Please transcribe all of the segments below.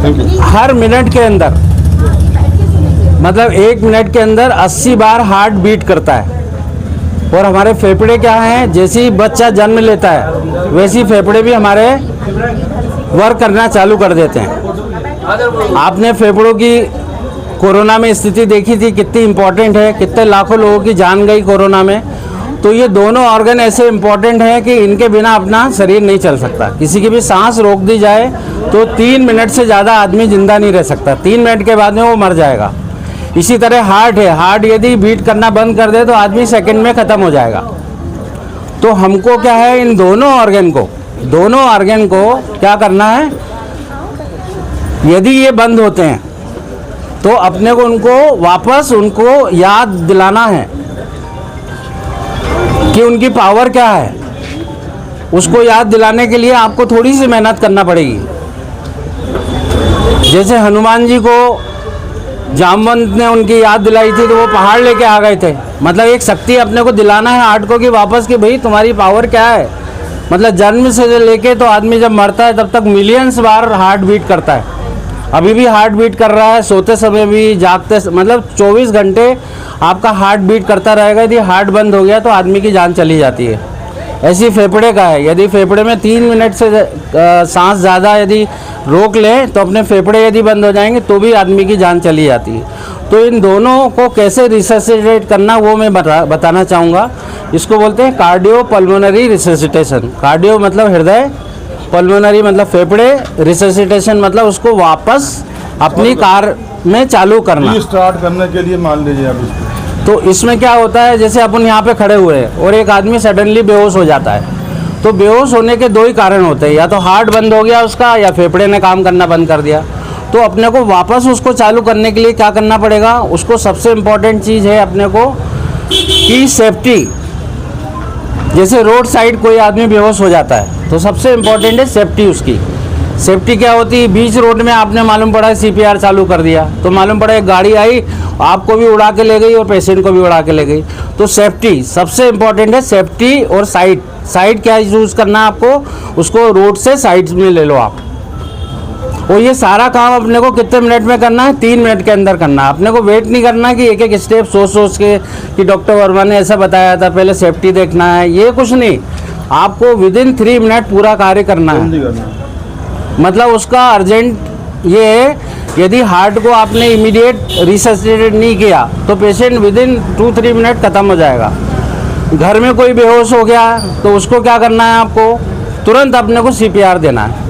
हर minute के अंदर, मतलब 1 मिनट के अंदर 80 बार हार्ट बीट करता है। और हमारे फेफड़े क्या हैं, जैसे ही बच्चा जन्म लेता है वैसे ही फेफड़े भी हमारे वर्क करना चालू कर देते हैं। आपने फेफड़ों की कोरोना में स्थिति देखी थी, कितनी इम्पोर्टेंट है, कितने लाखों लोगों की जान गई कोरोना में। तो ये दोनों ऑर्गन ऐसे इम्पोर्टेंट हैं कि इनके बिना अपना शरीर नहीं चल सकता। किसी की भी सांस रोक दी जाए तो 3 मिनट से ज़्यादा आदमी जिंदा नहीं रह सकता, 3 मिनट के बाद में वो मर जाएगा। इसी तरह हार्ट है, हार्ट यदि बीट करना बंद कर दे तो आदमी सेकंड में ख़त्म हो जाएगा। तो हमको क्या है, इन दोनों ऑर्गन को क्या करना है, यदि ये बंद होते हैं तो अपने को उनको वापस उनको याद दिलाना है कि उनकी पावर क्या है। उसको याद दिलाने के लिए आपको थोड़ी सी मेहनत करना पड़ेगी। जैसे हनुमान जी को जामवंत ने उनकी याद दिलाई थी तो वो पहाड़ लेके आ गए थे। मतलब एक शक्ति अपने को दिलाना है हार्ट को कि वापस कि भाई तुम्हारी पावर क्या है। मतलब जन्म से लेके तो आदमी जब मरता है तब तक मिलियंस बार हार्ट बीट करता है। अभी भी हार्ट बीट कर रहा है, सोते समय भी, जागते, मतलब 24 घंटे आपका हार्ट बीट करता रहेगा। यदि हार्ट बंद हो गया तो आदमी की जान चली जाती है। ऐसी फेफड़े का है, यदि फेफड़े में 3 मिनट से सांस ज़्यादा यदि रोक लें तो अपने फेफड़े यदि बंद हो जाएंगे तो भी आदमी की जान चली जाती है। तो इन दोनों को कैसे रिससिटेट करना वो मैं बताना चाहूँगा। इसको बोलते हैं कार्डियो पल्मोनरी रिससिटेशन। कार्डियो मतलब हृदय, पल्मोनरी मतलब फेफड़े, रिससिटेशन मतलब उसको वापस अपनी कार में चालू करना। स्टार्ट करने के लिए मान लीजिए आप इसको, तो इसमें क्या होता है, जैसे अपन यहाँ पे खड़े हुए हैं और एक आदमी सडनली बेहोश हो जाता है। तो बेहोश होने के 2 ही कारण होते हैं, या तो हार्ट बंद हो गया उसका या फेफड़े ने काम करना बंद कर दिया। तो अपने को वापस उसको चालू करने के लिए क्या करना पड़ेगा, उसको सबसे इम्पोर्टेंट चीज़ है अपने को कि सेफ्टी। जैसे रोड साइड कोई आदमी बेहोश हो जाता है तो सबसे इम्पोर्टेंट है सेफ्टी। उसकी सेफ्टी क्या होती है, बीच रोड में आपने मालूम पड़ा है CPR चालू कर दिया तो मालूम पड़ा एक गाड़ी आई आपको भी उड़ा के ले गई और पेशेंट को भी उड़ा के ले गई। तो सेफ्टी सबसे इम्पोर्टेंट है, सेफ्टी। और साइड क्या यूज़ करना है आपको, उसको रोड से साइड में ले लो आप। और ये सारा काम अपने को कितने मिनट में करना है, 3 मिनट के अंदर करना है। अपने को वेट नहीं करना कि एक एक स्टेप सोच के कि डॉक्टर वर्मा ने ऐसा बताया था, पहले सेफ्टी देखना है, ये कुछ नहीं। आपको विदिन 3 मिनट पूरा कार्य करना है। मतलब उसका अर्जेंट ये है, यदि हार्ट को आपने इमीडिएट रिससिटेट नहीं किया तो पेशेंट विदिन 2-3 मिनट ख़त्म हो जाएगा। घर में कोई बेहोश हो गया तो उसको क्या करना है, आपको तुरंत अपने को CPR देना है।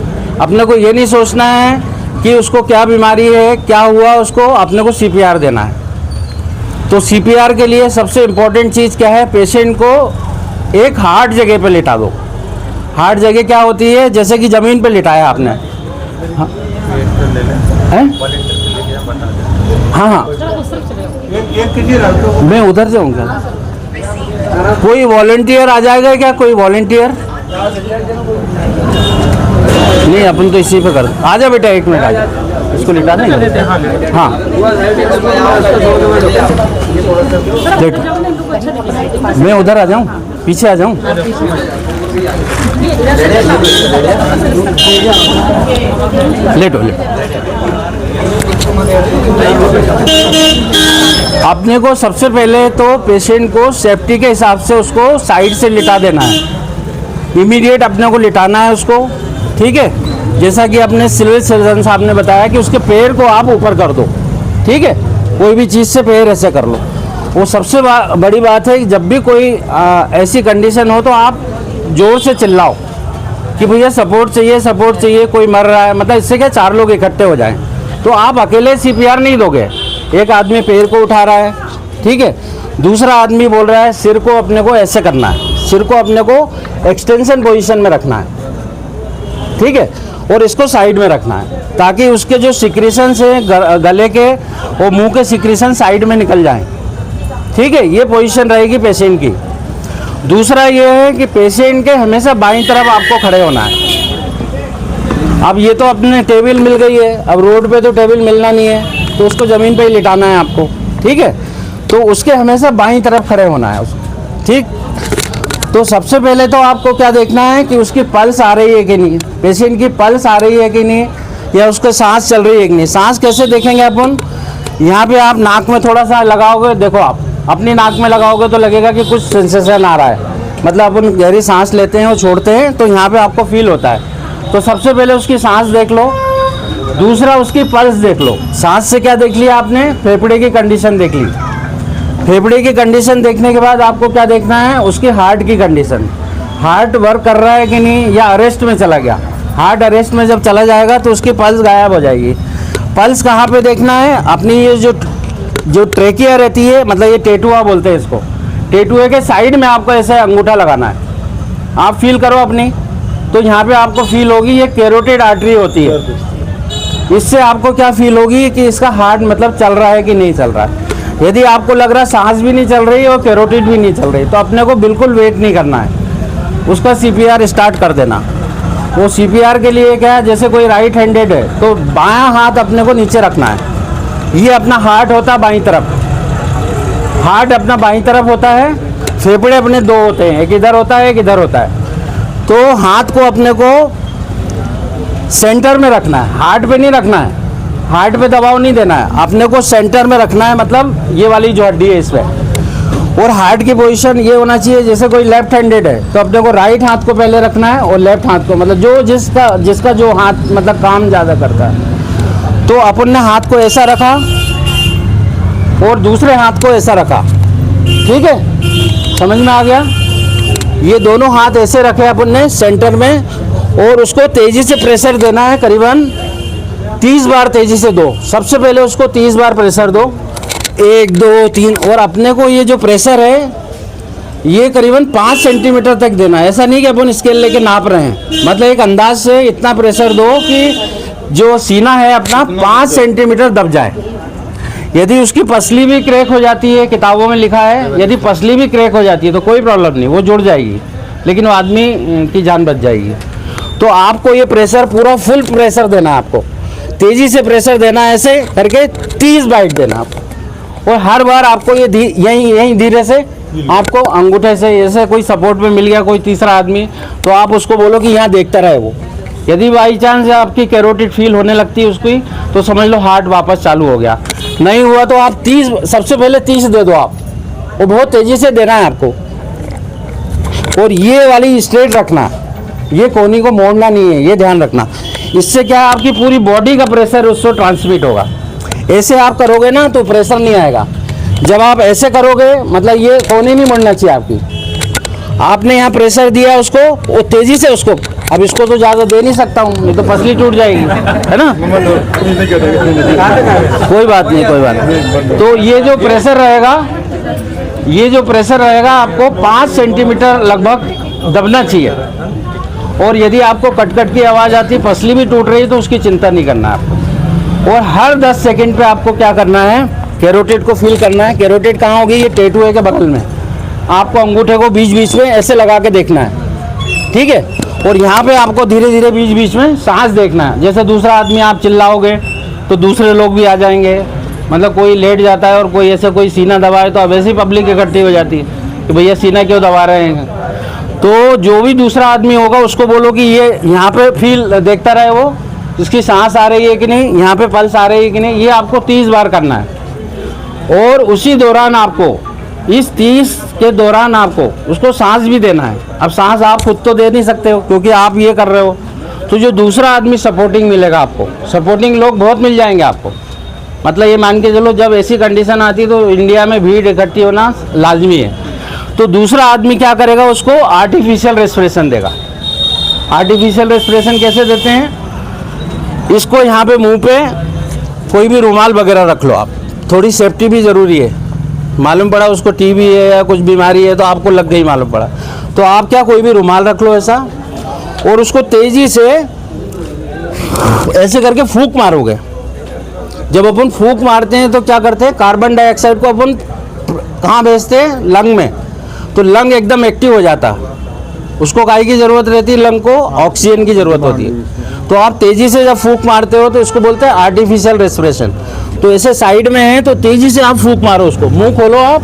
अपने को ये नहीं सोचना है कि उसको क्या बीमारी है, क्या हुआ, उसको अपने को CPR देना है। तो CPR के लिए सबसे इम्पोर्टेंट चीज़ क्या है, पेशेंट को एक हार्ड जगह पे लिटा दो। हार्ड जगह क्या होती है, जैसे कि ज़मीन पे लिटाया आपने। हाँ हाँ, मैं उधर जाऊँगा। कोई वॉलंटियर आ जाएगा क्या, कोई वॉलंटियर? नहीं, अपन तो इसी पे कर। आ जा बेटा, 1 मिनट आ जा, इसको लिटा देंगे। हाँ मैं उधर आ जाऊँ, पीछे आ जाऊँ। लेटो। अपने को सबसे पहले तो पेशेंट को सेफ्टी के हिसाब से उसको साइड से लिटा देना है। इमीडिएट अपने को लिटाना है उसको, ठीक है। जैसा कि अपने सिविल सर्जन साहब ने बताया कि उसके पैर को आप ऊपर कर दो, ठीक है। कोई भी चीज़ से पैर ऐसे कर लो। वो सबसे बड़ी बात है कि जब भी कोई ऐसी कंडीशन हो तो आप ज़ोर से चिल्लाओ कि भैया सपोर्ट चाहिए, कोई मर रहा है। मतलब इससे क्या 4 लोग इकट्ठे हो जाएं। तो आप अकेले CPR नहीं दोगे। एक आदमी पैर को उठा रहा है, ठीक है, दूसरा आदमी बोल रहा है सिर को अपने को ऐसे करना है, सिर को अपने को एक्सटेंशन पोजीशन में रखना है, ठीक है। और इसको साइड में रखना है ताकि उसके जो सिक्रीशन है गले के और मुंह के सिक्रीशन साइड में निकल जाएं, ठीक है। ये पोजीशन रहेगी पेशेंट की। दूसरा ये है कि पेशेंट के हमेशा बाईं तरफ आपको खड़े होना है। अब ये तो अपने टेबल मिल गई है, अब रोड पे तो टेबल मिलना नहीं है तो उसको ज़मीन पे ही लिटाना है आपको, ठीक है। तो उसके हमेशा बाईं तरफ खड़े होना है उसको, ठीक। तो सबसे पहले तो आपको क्या देखना है कि उसकी पल्स आ रही है कि नहीं, पेशेंट की पल्स आ रही है कि नहीं, या उसके सांस चल रही है कि नहीं। सांस कैसे देखेंगे अपन, यहाँ पे आप नाक में थोड़ा सा लगाओगे, देखो आप अपनी नाक में लगाओगे तो लगेगा कि कुछ सेंसेशन आ रहा है, मतलब अपन गहरी सांस लेते हैं और छोड़ते हैं तो यहाँ पे आपको फील होता है। तो सबसे पहले उसकी सांस देख लो, दूसरा उसकी पल्स देख लो। सांस से क्या देख लिया आपने, फेफड़े की कंडीशन देख ली। फेफड़े की कंडीशन देखने के बाद आपको क्या देखना है, उसकी हार्ट की कंडीशन, हार्ट वर्क कर रहा है कि नहीं या अरेस्ट में चला गया। हार्ट अरेस्ट में जब चला जाएगा तो उसकी पल्स गायब हो जाएगी। पल्स कहाँ पे देखना है, अपनी ये जो ट्रेकिया रहती है, मतलब ये टेटुआ बोलते हैं इसको, टेटुए के साइड में आपको ऐसे अंगूठा लगाना है। आप फील करो अपनी, तो यहाँ पे आपको फील होगी ये कैरोटिड आर्टरी होती है, इससे आपको क्या फील होगी कि इसका हार्ट मतलब चल रहा है कि नहीं चल रहा है। यदि आपको लग रहा है सांस भी नहीं चल रही और कैरोटिड भी नहीं चल रही तो अपने को बिल्कुल वेट नहीं करना है, उसका CPR स्टार्ट कर देना। वो CPR के लिए क्या है, जैसे कोई राइट हैंडेड है तो बायां हाथ अपने को नीचे रखना है। ये अपना हार्ट होता है बाईं तरफ, हार्ट अपना बाईं तरफ होता है, फेफड़े अपने दो होते हैं, एक इधर होता है एक इधर होता है। तो हाथ को अपने को सेंटर में रखना है, हार्ट पे नहीं रखना है, हार्ट पे दबाव नहीं देना है, अपने को सेंटर में रखना है, मतलब ये वाली जो हड्डी है इसमें। और हार्ट की पोजीशन ये होना चाहिए, जैसे कोई लेफ्ट हैंडेड है तो अपने को राइट हाथ को पहले रखना है और लेफ्ट हाथ को, मतलब जो जिसका जो हाथ मतलब काम ज़्यादा करता है। तो अपन ने हाथ को ऐसा रखा और दूसरे हाथ को ऐसा रखा, ठीक है, समझ में आ गया। ये दोनों हाथ ऐसे रखे अपन ने सेंटर में और उसको तेज़ी से प्रेशर देना है, करीबन 30 बार तेज़ी से दो। सबसे पहले उसको 30 बार प्रेशर दो, 1 2 3। और अपने को ये जो प्रेशर है ये करीबन 5 सेंटीमीटर तक देना है। ऐसा नहीं कि अपन स्केल लेके नाप रहे हैं, मतलब एक अंदाज से इतना प्रेशर दो कि जो सीना है अपना 5 सेंटीमीटर दब जाए। यदि उसकी पसली भी क्रैक हो जाती है, किताबों में लिखा है यदि पसली भी क्रैक हो जाती है तो कोई प्रॉब्लम नहीं, वो जुड़ जाएगी, लेकिन वो आदमी की जान बच जाएगी। तो आपको ये प्रेशर पूरा फुल प्रेशर देना है, आपको तेज़ी से प्रेशर देना है, ऐसे करके 30 बाइट देना आपको। और हर बार आपको ये यहीं धीरे से आपको अंगूठे से, जैसे कोई सपोर्ट में मिल गया कोई तीसरा आदमी तो आप उसको बोलो कि यहाँ देखता रहे वो। यदि बाई चांस आपकी कैरोटिड फील होने लगती है उसकी तो समझ लो हार्ट वापस चालू हो गया। नहीं हुआ तो आप 30, सबसे पहले 30 दे दो आप, वो बहुत तेज़ी से देना है आपको। और ये वाली स्ट्रेट रखना, ये कोनी को मोड़ना नहीं है, ये ध्यान रखना। इससे क्या आपकी पूरी बॉडी का प्रेशर उसको ट्रांसमिट होगा। ऐसे आप करोगे ना तो प्रेशर नहीं आएगा। जब आप ऐसे करोगे मतलब ये कोनी नहीं मुड़ना चाहिए आपकी। आपने यहाँ प्रेशर दिया उसको, वो तेज़ी से उसको, अब इसको तो ज़्यादा दे नहीं सकता हूँ, नहीं तो पसली टूट जाएगी, है ना। कोई बात नहीं, कोई बात नहीं। तो ये जो प्रेशर रहेगा, ये जो प्रेशर रहेगा आपको 5 सेंटीमीटर लगभग दबना चाहिए। और यदि आपको कट की आवाज़ आती है, पसली भी टूट रही है तो उसकी चिंता नहीं करना है आपको। और हर 10 सेकंड पे आपको क्या करना है, कैरोटिड को फील करना है। कैरोटिड कहाँ होगी, ये टेटुए के बगल में। आपको अंगूठे को बीच बीच में ऐसे लगा के देखना है, ठीक है। और यहाँ पे आपको धीरे धीरे बीच बीच में सांस देखना है। जैसे दूसरा आदमी आप चिल्लाओगे तो दूसरे लोग भी आ जाएंगे, मतलब कोई लेट जाता है और कोई ऐसे कोई सीना दबाए तो अब ऐसे ही पब्लिक इकट्ठी हो जाती है कि भैया सीना क्यों दबा रहे हैं। तो जो भी दूसरा आदमी होगा उसको बोलो कि ये यहाँ पे फील देखता रहे, वो इसकी सांस आ रही है कि नहीं, यहाँ पे पल्स आ रही है कि नहीं। ये आपको 30 बार करना है। और उसी दौरान आपको, इस 30 के दौरान आपको उसको सांस भी देना है। अब सांस आप खुद तो दे नहीं सकते हो क्योंकि आप ये कर रहे हो, तो जो दूसरा आदमी सपोर्टिंग मिलेगा आपको, सपोर्टिंग लोग बहुत मिल जाएंगे आपको। मतलब ये मान के चलो जब ऐसी कंडीशन आती है तो इंडिया में भीड़ इकट्ठी होना लाजमी है। तो दूसरा आदमी क्या करेगा, उसको आर्टिफिशियल रेस्पिरेशन देगा। आर्टिफिशियल रेस्पिरेशन कैसे देते हैं, इसको यहाँ पे मुंह पे कोई भी रुमाल वगैरह रख लो आप, थोड़ी सेफ्टी भी ज़रूरी है। मालूम पड़ा उसको टीबी है या कुछ बीमारी है तो आपको लग गई मालूम पड़ा, तो आप क्या कोई भी रुमाल रख लो ऐसा, और उसको तेज़ी से ऐसे करके फूंक मारोगे। जब अपन फूंक मारते हैं तो क्या करते हैं, कार्बन डाइऑक्साइड को अपन कहाँ भेजते हैं, लंग में। तो लंग एकदम एक्टिव हो जाता, उसको काहे की ज़रूरत रहती है, लंग को ऑक्सीजन की ज़रूरत होती है। तो आप तेज़ी से जब फूंक मारते हो तो इसको बोलते हैं आर्टिफिशियल रेस्पिरेशन। तो ऐसे साइड में है तो तेज़ी से आप फूंक मारो, उसको मुंह खोलो आप,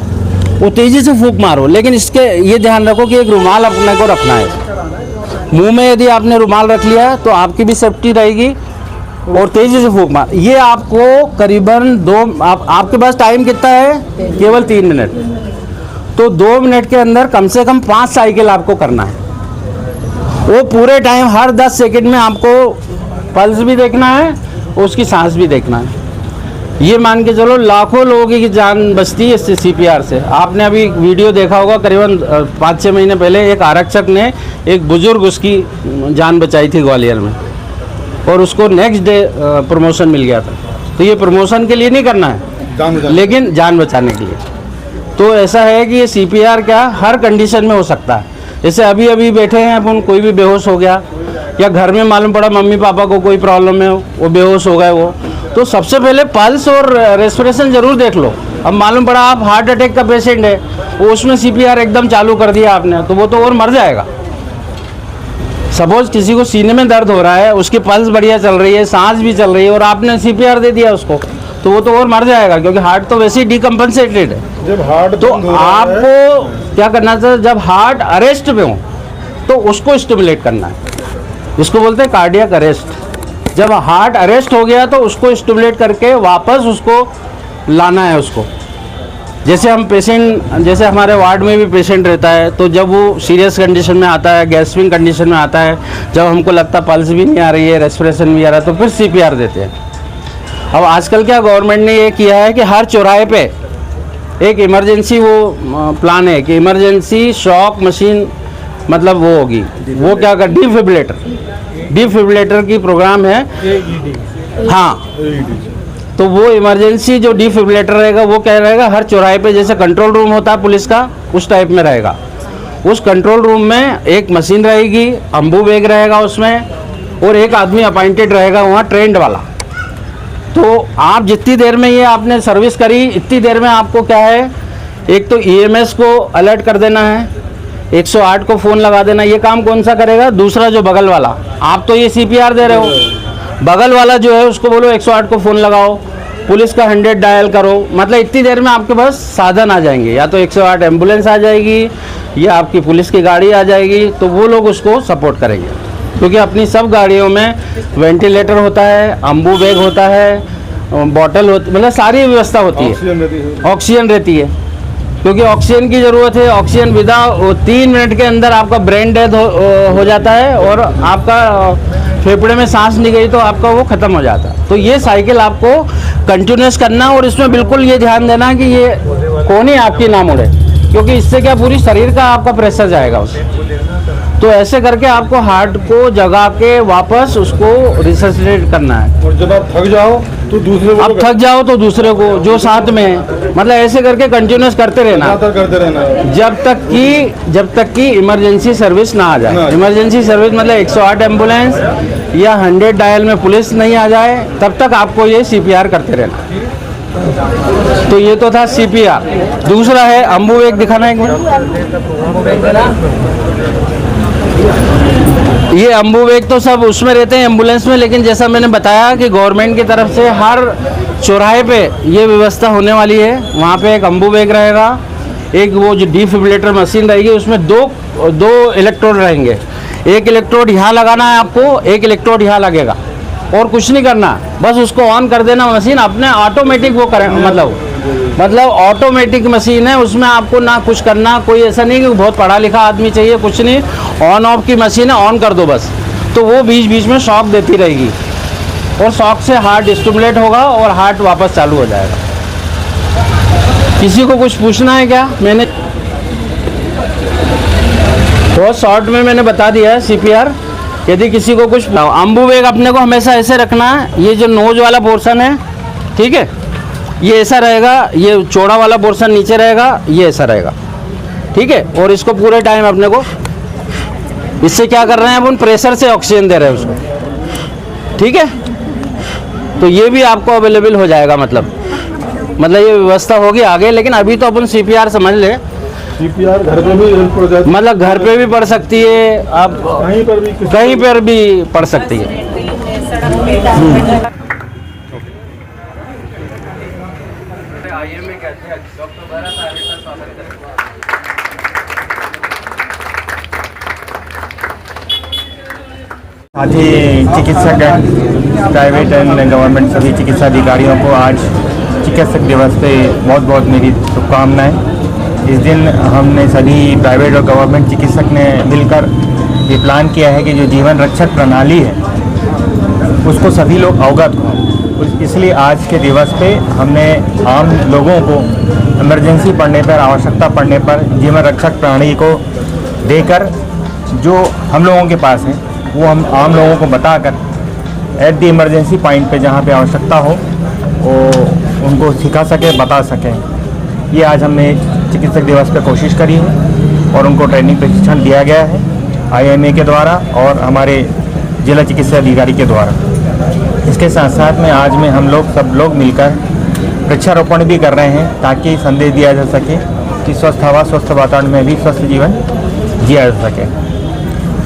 वो तेज़ी से फूंक मारो। लेकिन इसके ये ध्यान रखो कि एक रुमाल अपने को रखना है मुंह में। यदि आपने रुमाल रख लिया तो आपकी भी सेफ्टी रहेगी और तेजी से फूंक मार। ये आपको करीबन आपके पास टाइम कितना है? केवल 3 मिनट। तो 2 मिनट के अंदर कम से कम 5 साइकिल आपको करना है। वो पूरे टाइम हर 10 सेकंड में आपको पल्स भी देखना है, उसकी सांस भी देखना है। ये मान के चलो लाखों लोगों की जान बचती है इससे, CPR से। आपने अभी वीडियो देखा होगा, करीबन 5-6 महीने पहले एक आरक्षक ने एक बुजुर्ग उसकी जान बचाई थी ग्वालियर में, और उसको नेक्स्ट डे प्रमोशन मिल गया था। तो ये प्रमोशन के लिए नहीं करना है, लेकिन जान बचाने के लिए। तो ऐसा है कि ये CPR क्या हर कंडीशन में हो सकता है। जैसे अभी अभी बैठे हैं अपन, कोई भी बेहोश हो गया, या घर में मालूम पड़ा मम्मी पापा को कोई प्रॉब्लम है, वो बेहोश हो गए, वो तो सबसे पहले पल्स और रेस्पिरेशन जरूर देख लो। अब मालूम पड़ा आप हार्ट अटैक का पेशेंट है, वो उसमें CPR एकदम चालू कर दिया आपने, तो वो तो और मर जाएगा। सपोज किसी को सीने में दर्द हो रहा है, उसकी पल्स बढ़िया चल रही है, सांस भी चल रही है, और आपने CPR दे दिया उसको, तो वो तो और मर जाएगा, क्योंकि हार्ट तो वैसे ही डिकम्पनसेटेड है। जब हार्ट तो आपको क्या करना चाहिए? जब हार्ट अरेस्ट में हो तो उसको स्टिमुलेट करना है, इसको बोलते हैं कार्डियक अरेस्ट। जब हार्ट अरेस्ट हो गया तो उसको स्टिमुलेट करके वापस उसको लाना है उसको। जैसे हम पेशेंट, जैसे हमारे वार्ड में भी पेशेंट रहता है, तो जब वो सीरियस कंडीशन में आता है, गैस्पिंग कंडीशन में आता है, जब हमको लगता है पल्स भी नहीं आ रही है, रेस्पिरेशन भी आ रहा है, तो फिर CPR देते हैं। अब आजकल क्या गवर्नमेंट ने ये किया है कि हर चौराहे पे एक इमरजेंसी वो प्लान है कि इमरजेंसी शॉक मशीन, मतलब वो होगी, वो क्या कर, डिफिब्रिलेटर की प्रोग्राम है। हाँ, तो वो इमरजेंसी जो डिफिब्रिलेटर रहेगा वो क्या रहेगा, हर चौराहे पे जैसे कंट्रोल रूम होता है पुलिस का, उस टाइप में रहेगा। उस कंट्रोल रूम में एक मशीन रहेगी, अम्बू बैग रहेगा उसमें, और एक आदमी अपॉइंटेड रहेगा वहाँ ट्रेंड वाला। तो आप जितनी देर में ये आपने सर्विस करी, इतनी देर में आपको क्या है, एक तो EMS को अलर्ट कर देना है, 108 को फ़ोन लगा देना। ये काम कौन सा करेगा? दूसरा जो बगल वाला। आप तो ये CPR दे रहे हो, बगल वाला जो है उसको बोलो 108 को फ़ोन लगाओ, पुलिस का 100 डायल करो। मतलब इतनी देर में आपके पास साधन आ जाएंगे, या तो 108 एम्बुलेंस आ जाएगी, या आपकी पुलिस की गाड़ी आ जाएगी, तो वो लोग उसको सपोर्ट करेंगे। क्योंकि अपनी सब गाड़ियों में वेंटिलेटर होता है, अम्बू बैग होता है, बॉटल होती, मतलब सारी व्यवस्था होती है, ऑक्सीजन रहती है, क्योंकि ऑक्सीजन की ज़रूरत है। ऑक्सीजन विदा 3 मिनट के अंदर आपका ब्रेन डेथ हो जाता है, और आपका फेफड़े में सांस नहीं गई तो आपका वो ख़त्म हो जाता है। तो ये साइकिल आपको कंटिन्यूस करना, और इसमें बिल्कुल ये ध्यान देना कि ये कोनी आपकी ना मुड़े, क्योंकि इससे क्या पूरी शरीर का आपका प्रेशर जाएगा उससे। तो ऐसे करके आपको हार्ट को जगा के वापस उसको रिससिटेट करना है। और जब आप थक जाओ तो दूसरे को, अब थक जाओ तो दूसरे को जो साथ में है, मतलब ऐसे करके कंटिन्यूस करते रहना है, जब तक कि इमरजेंसी सर्विस ना आ जाए। इमरजेंसी सर्विस मतलब 108 एम्बुलेंस या 100 डायल में पुलिस नहीं आ जाए, तब तक आपको ये CPR करते रहना। तो ये तो था CPR। दूसरा है अम्बू बैग, दिखाना एक मिनट। ये अम्बू बैग तो सब उसमें रहते हैं एम्बुलेंस में, लेकिन जैसा मैंने बताया कि गवर्नमेंट की तरफ से हर चौराहे पे ये व्यवस्था होने वाली है। वहाँ पे एक अम्बू बैग रहेगा, एक वो जो डिफिब्रिलेटर मशीन रहेगी, उसमें दो इलेक्ट्रोड रहेंगे। एक इलेक्ट्रोड यहाँ लगाना है आपको, एक इलेक्ट्रोड यहाँ लगेगा, और कुछ नहीं करना, बस उसको ऑन कर देना, मशीन अपने ऑटोमेटिक वो करे, मतलब ऑटोमेटिक मशीन है, उसमें आपको ना कुछ करना, कोई ऐसा नहीं कि बहुत पढ़ा लिखा आदमी चाहिए, कुछ नहीं, ऑन ऑफ की मशीन है, ऑन कर दो बस, तो वो बीच बीच में शॉक देती रहेगी, और शॉक से हार्ट स्टिमुलेट होगा और हार्ट वापस चालू हो जाएगा। किसी को कुछ पूछना है क्या? मैंने बहुत शॉर्ट में मैंने बता दिया है CPR। यदि किसी को कुछ, अम्बू बैग अपने को हमेशा ऐसे रखना है, ये जो नोज वाला पोर्शन है, ठीक है, ये ऐसा रहेगा, ये चौड़ा वाला पोर्शन नीचे रहेगा, ये ऐसा रहेगा, ठीक है। और इसको पूरे टाइम अपने को, इससे क्या कर रहे हैं अपन, प्रेशर से ऑक्सीजन दे रहे हैं उसको, ठीक है। तो ये भी आपको अवेलेबल हो जाएगा, मतलब ये व्यवस्था होगी आगे, लेकिन अभी तो अपन CPR समझ ले। CPR घर पे भी हेल्प हो जाती है, मतलब घर पे भी पढ़ सकती है, आप कहीं पर भी पढ़ सकती है। साथी चिकित्सक प्राइवेट एंड गवर्नमेंट सभी चिकित्सा अधिकारियों को आज चिकित्सक दिवस पे बहुत बहुत मेरी शुभकामनाएं। इस दिन हमने सभी प्राइवेट और गवर्नमेंट चिकित्सक ने मिलकर ये प्लान किया है कि जो जीवन रक्षक प्रणाली है उसको सभी लोग अवगत हों। इसलिए आज के दिवस पे हमने आम लोगों को इमरजेंसी पड़ने पर, आवश्यकता पड़ने पर जीवन रक्षक प्रणाली को देकर जो हम लोगों के पास है वो हम आम लोगों को बताकर एट द इमरजेंसी पॉइंट पे जहाँ पे आवश्यकता हो वो उनको सिखा सकें, बता सकें। ये आज हमने चिकित्सक दिवस पे कोशिश करी है और उनको ट्रेनिंग प्रशिक्षण दिया गया है IMA के द्वारा और हमारे जिला चिकित्सा अधिकारी के द्वारा। इसके साथ साथ में आज में हम लोग सब लोग मिलकर वृक्षारोपण भी कर रहे हैं ताकि संदेश दिया जा सके कि स्वस्थ हवा, स्वस्थ वातावरण में भी स्वस्थ जीवन जिया जा सके।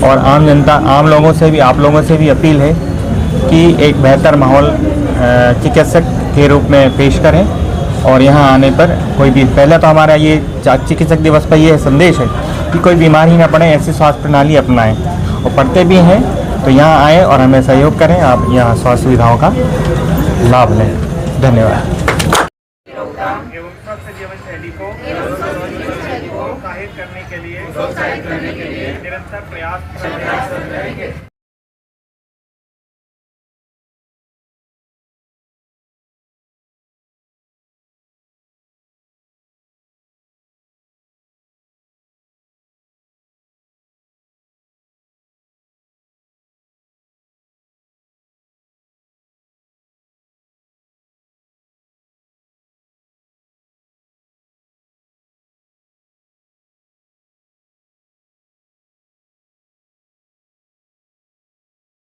और आम जनता, आम लोगों से भी, आप लोगों से भी अपील है कि एक बेहतर माहौल चिकित्सक के रूप में पेश करें और यहाँ आने पर कोई भी, पहले तो हमारा ये चिकित्सक दिवस पर ये संदेश है कि कोई बीमारी ना पड़े, ऐसी स्वास्थ्य प्रणाली अपनाएं और पढ़ते भी हैं तो यहाँ आएँ और हमें सहयोग करें। आप यहाँ स्वास्थ्य सुविधाओं का लाभ लें। धन्यवाद। एवं स्वस्थ जीवन शैली को प्रोत्साहित करने के लिए निरंतर प्रयास